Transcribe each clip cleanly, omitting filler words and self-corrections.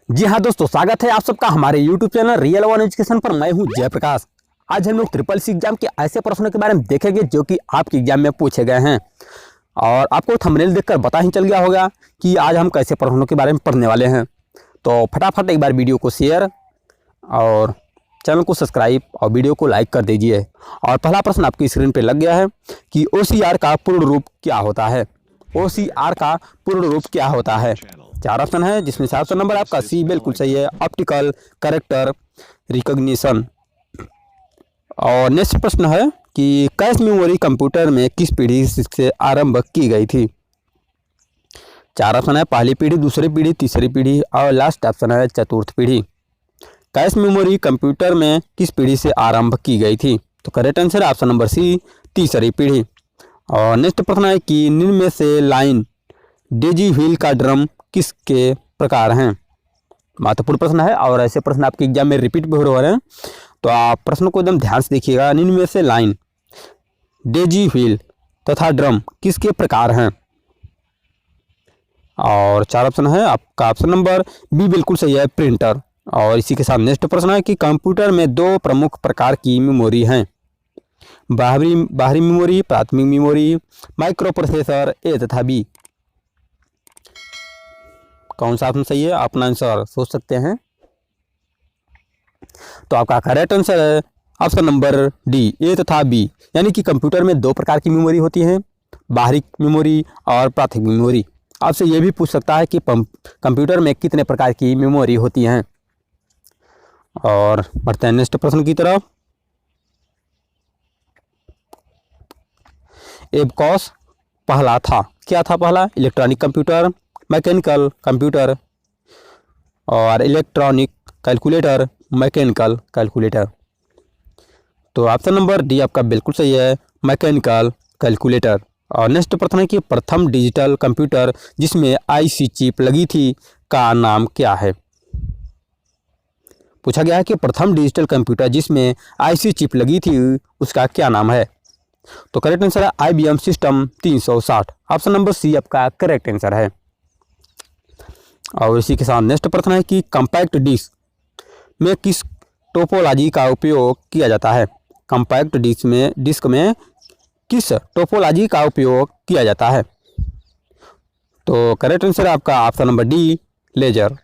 जी हाँ दोस्तों, स्वागत है आप सबका हमारे YouTube channel real one education पर। मैं हूँ जयप्रकाश। आज हम लोग ट्रिपल सी एग्जाम के ऐसे प्रश्नों के बारे में देखेंगे जो कि आपके एग्जाम में पूछे गए हैं। और आपको थंबनेल देखकर पता ही चल गया होगा कि आज हम कैसे प्रश्नों के बारे में पढ़ने वाले हैं। तो फटाफट एक बार वीडियो को शेयर और चैनल को सब्सक्राइब और वीडियो को लाइक कर दीजिए। और पहला प्रश्न आपकी स्क्रीन पर लग गया है कि OCR का पूर्ण रूप क्या होता है। OCR का पूर्ण रूप क्या होता है। 4 ऑप्शन है जिसमें से ऑप्शन नंबर आपका सी बिल्कुल सही है, ऑप्टिकल कैरेक्टर रिकॉग्निशन। और नेक्स्ट प्रश्न है कि कैश मेमोरी कंप्यूटर में किस पीढ़ी से आरंभ की गई थी। 4 ऑप्शन है, पहली पीढ़ी, दूसरी पीढ़ी, तीसरी पीढ़ी और लास्ट ऑप्शन है चतुर्थ पीढ़ी। कैश मेमोरी कंप्यूटर में किस पीढ़ी से आरंभ की गई थी, तो करेक्ट आंसर है ऑप्शन नंबर सी, तीसरी पीढ़ी। और नेक्स्ट प्रश्न है कि निम्न में से लाइन डेजी व्हील का ड्रम किसके प्रकार हैं। महत्वपूर्ण प्रश्न है और ऐसे प्रश्न आपके एग्जाम में रिपीट भी हो रहे हैं, तो आप प्रश्न को एकदम ध्यान से देखिएगा। निम्न में से लाइन डेजी व्हील तथा ड्रम किसके प्रकार हैं। और 4 ऑप्शन है आपका ऑप्शन नंबर बी बिल्कुल सही है, प्रिंटर। और इसी के साथ नेक्स्ट प्रश्न है कि कंप्यूटर में 2 प्रमुख प्रकार की मेमोरी हैं, बाहरी मेमोरी, प्राथमिक मेमोरी, माइक्रो प्रोसेसर, ए तथा बी। कौन सा ऑप्शन सही है, अपना आंसर सोच सकते हैं। तो आपका करेक्ट आंसर है ऑप्शन नंबर डी, ए तथा बी। यानी कि कंप्यूटर में 2 प्रकार की मेमोरी होती है, बाहरी मेमोरी और प्राथमिक मेमोरी। आपसे ये भी पूछ सकता है कि कंप्यूटर में कितने प्रकार की मेमोरी होती हैं। और बढ़ते हैं नेक्स्ट प्रश्न की तरफ। एबकॉस पहला था, क्या था पहला, इलेक्ट्रॉनिक कंप्यूटर, मैकेनिकल कंप्यूटर और इलेक्ट्रॉनिक कैलकुलेटर, मैकेनिकल कैलकुलेटर। तो ऑप्शन नंबर डी आपका बिल्कुल सही है, मैकेनिकल कैलकुलेटर। और नेक्स्ट प्रश्न है कि प्रथम डिजिटल कंप्यूटर जिसमें IC चिप लगी थी का नाम क्या है। पूछा गया है कि प्रथम डिजिटल कंप्यूटर जिसमें IC चिप लगी थी उसका क्या नाम है। तो करेक्ट आंसर है IBM system 360। Option number C आपका करेक्ट आंसर है। और इसी के साथ नेक्स्ट प्रश्न है कि कॉम्पैक्ट डिस्क में किस टोपोलॉजी का उपयोग किया जाता है। कॉम्पैक्ट डिस्क में किस टोपोलॉजी का उपयोग किया जाता है। तो करेक्ट आंसर है आपका ऑप्शन नंबर डी, लेजर।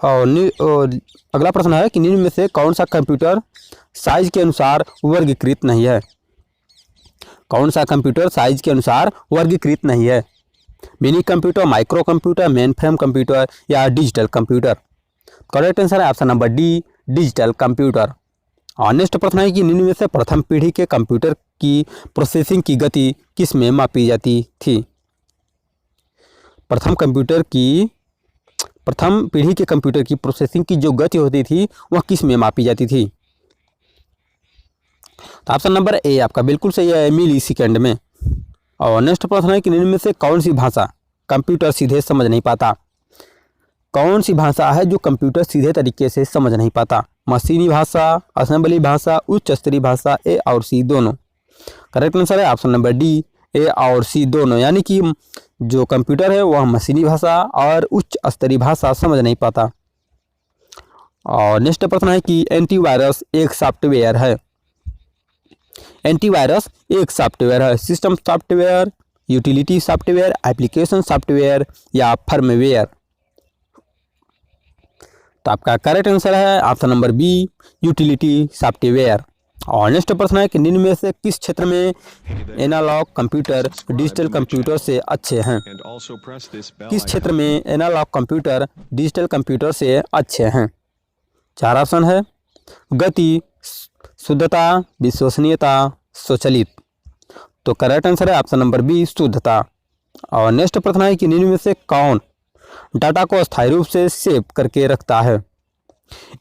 और अगला प्रश्न है कि निम्न में से कौन सा कंप्यूटर साइज के अनुसार वर्गीकृत नहीं है। कौन सा कंप्यूटर साइज के अनुसार वर्गीकृत नहीं है, mini computer, micro computer, main frame computer या डिजिटल कंप्यूटर। करेक्ट आंसर है option number D, digital computer. और नेक्स्ट प्रश्न है कि निम्न में से प्रथम पीढ़ी के कंप्यूटर की प्रोसेसिंग की गति किस में मापी जाती थी। प्रथम पीढ़ी के कंप्यूटर की प्रोसेसिंग की जो गति होती थी वह किस में मापी जाती थी। तो ऑप्शन नंबर ए आपका बिल्कुल सही है, मिली सेकेंड में। और नेक्स्ट प्रश्न है कि निम्न में से कौन सी भाषा कंप्यूटर सीधे समझ नहीं पाता। कौन सी भाषा है जो कंप्यूटर सीधे तरीके से समझ नहीं पाता। मशीनी भाषा, असेंबली भाषा, उच्च स्तरीय भाषा, ए और सी दोनों। करेक्ट आंसर है ऑप्शन नंबर डी, ए और सी दोनों। यानी कि जो कंप्यूटर है वह मशीनी भाषा और उच्च स्तरीय भाषा समझ नहीं पाता। और नेक्स्ट प्रश्न है कि एंटीवायरस एक सॉफ्टवेयर है। एंटीवायरस एक सॉफ्टवेयर है, system software, utility software, application software या फर्मवेयर। तो आपका करेक्ट आंसर है option number B, utility software. और नेक्स्ट प्रश्न है कि निम्न में से किस क्षेत्र में एनालॉग कंप्यूटर डिजिटल कंप्यूटर से अच्छे हैं। किस क्षेत्र में एनालॉग कंप्यूटर डिजिटल कंप्यूटर से अच्छे हैं। 4 ऑप्शन है, गति, शुद्धता, विश्वसनीयता, स्वचालित। तो करेक्ट आंसर है ऑप्शन नंबर बी, शुद्धता। और नेक्स्ट प्रश्न है कि निम्न में से कौन डाटा को अस्थायी रूप से सेव करके रखता है।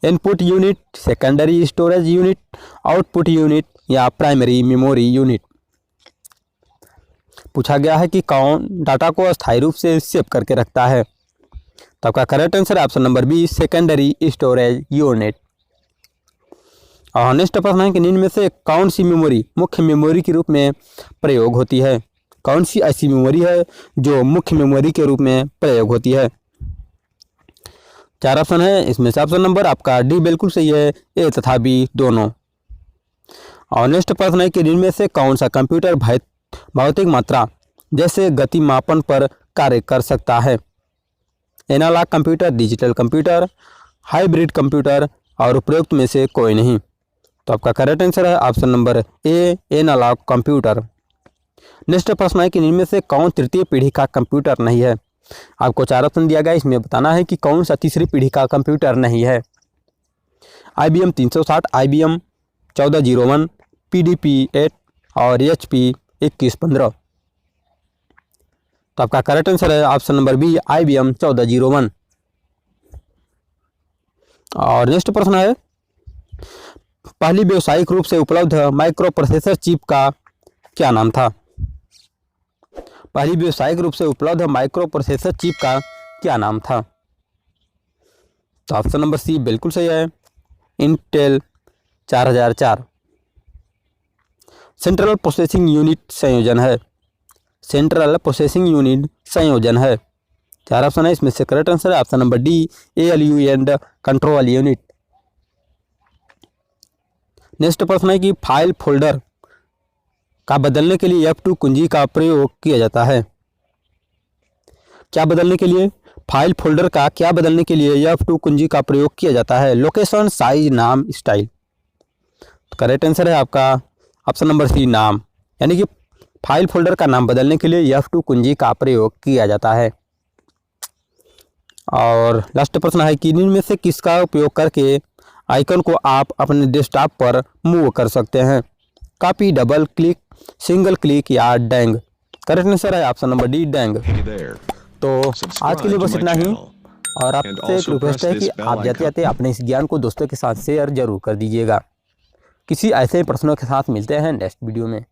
Input unit, secondary storage unit, output unit या प्राइमरी मेमोरी यूनिट। पूछा गया है कि कौन डाटा को अस्थायी रूप से सेव करके रखता है। तो आपका करेक्ट आंसर है option number B, secondary storage unit. और नेक्स्ट प्रश्न है कि निम्न में से कौन सी मेमोरी मुख्य मेमोरी के रूप में प्रयोग होती है। कौन सी ऐसी मेमोरी है जो मुख्य मेमोरी के रूप में प्रयोग होती है। चार ऑप्शन है, इसमें से ऑप्शन नंबर आपका डी बिल्कुल सही है, ए तथा बी दोनों। और नेक्स्ट प्रश्न है कि इनमें से कौन सा कंप्यूटर भौतिक मात्रा जैसे गति मापन पर कार्य कर सकता है? Analogue computer, digital computer, hybrid computer और उपरोक्त में से कोई नहीं। तो आपका करेक्ट आंसर है option number A, analogue computer. Next प्रश्न है कि इनमें से कौन तृतीय पीढ़ी का कंप्यूटर नहीं है? आपको चार ऑप्शन दिया गया, इसमें बताना है कि कौन सा तीसरी पीढ़ी का कंप्यूटर नहीं है। IBM 360, IBM 1401, PDP-8 और HP 2115। तो आपका करेक्ट आंसर है ऑप्शन नंबर बी, IBM 1401। और नेक्स्ट प्रश्न है, पहली व्यावसायिक रूप से उपलब्ध माइक्रो प्रोसेसर चिप का क्या नाम था? पहली व्यावसायिक रूप से उपलब्ध माइक्रो प्रोसेसर चिप का क्या नाम था? तो ऑप्शन नंबर सी बिल्कुल सही है, इंटेल 4004। सेंट्रल प्रोसेसिंग यूनिट संयोजन है, सेंट्रल प्रोसेसिंग यूनिट संयोजन है। चार ऑप्शन है, इसमें से करेक्ट आंसर है option number D, ALU and control unit. Next प्रश्न है कि फाइल फोल्डर का बदलने के लिए F2 कुंजी का प्रयोग किया जाता है। क्या बदलने के लिए? फाइल फोल्डर का क्या बदलने के लिए F2 कुंजी का प्रयोग किया जाता है? लोकेशन, साइज, नाम, स्टाइल। तो करेक्ट आंसर है आपका ऑप्शन नंबर सी, नाम। यानी कि फाइल फोल्डर का नाम बदलने के लिए F2 कुंजी का प्रयोग किया जाता है। और लास्ट प्रश्न है कि इनमें से किसका उपयोग करके आइकन को आप अपने डेस्कटॉप पर मूव कर सकते हैं? Copy, double click, single click या डैंग। करेक्ट आंसर है ऑप्शन नंबर डी, डैंग। तो आज के लिए बस इतना ही। और आपसे एक रिक्वेस्ट है कि आप जाते जाते अपने इस ज्ञान को दोस्तों के साथ शेयर जरूर कर दीजिएगा। किसी ऐसे प्रश्नों के साथ मिलते हैं नेक्स्ट वीडियो में।